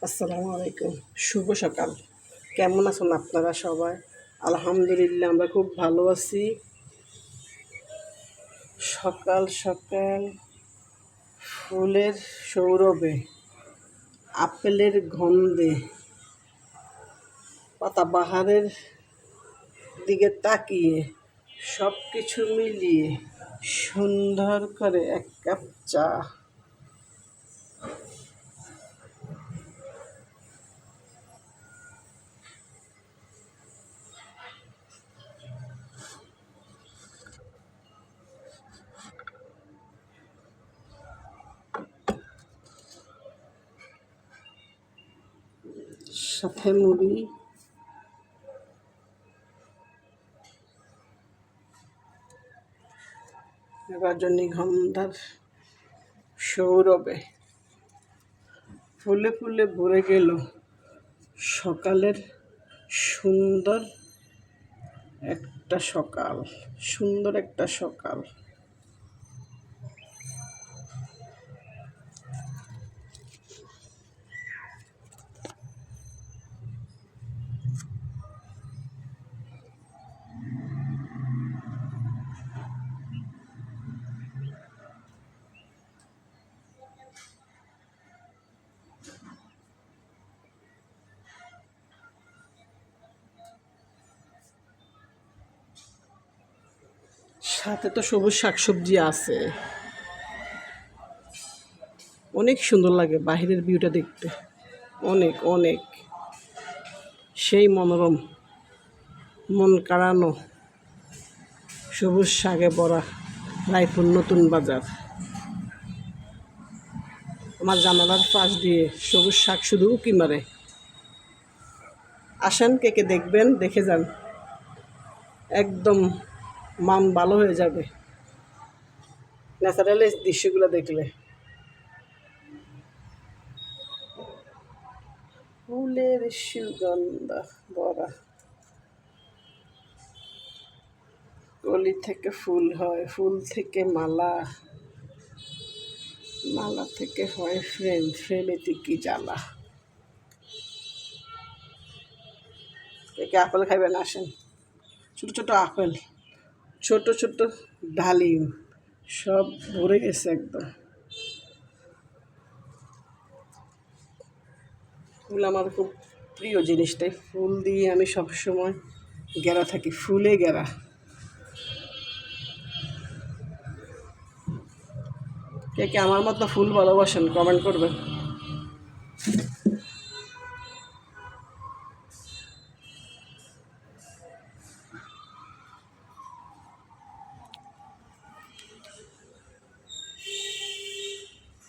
আসসালামু আলাইকুম। শুভ সকাল। কেমন আছেন আপনারা সবাই? আলহামদুলিল্লাহ আমরা খুব ভালো আছি। সকাল সকাল ফুলের সৌরভে, আপেলের গন্ধে, পাতাবাহারের দিকে তাকিয়ে সব কিছু মিলিয়ে সুন্দর করে এক কাপ চা। সাথে মুড়ি, রজনীগন্ধার সৌরভে ফুলে ফুলে ভরে গেল সকালের সুন্দর একটা সকাল। সাথে তো সবুজ শাকসবজি আছে। অনেক সুন্দর লাগে বাহিরের ভিউটা দেখতে, অনেক অনেক সেই মনোরম, মন কাড়ানো, সবুজ শাকে ভরা রায়পুর নতুন বাজার। আমার জানালার পাশ দিয়ে সবুজ শাক শুধু উঁকি মারে। আসেন, কে কে দেখবেন, দেখে যান, একদম মন ভালো হয়ে যাবে ন্যাচারাল এই দৃশ্যগুলো দেখলে। ফুলের সুগন্ধ ভরা, কলি থেকে ফুল হয়, ফুল থেকে মালা, মালা থেকে হয় ফ্রেম, ফ্রেমেতে কি জ্বালা। কে আপেল খাইবেন? আসেন, ছোট ছোট আপেল, ছোট ছোট ডালিম, সব ভরে গেছে একদম। ফুল আমার খুব প্রিয় জিনিসটাই, ফুল দিয়ে আমি সবসময় ঘেরা থাকি, ফুলে ঘেরা। কে কে আমার মতো ফুল ভালোবাসেন কমেন্ট করবেন।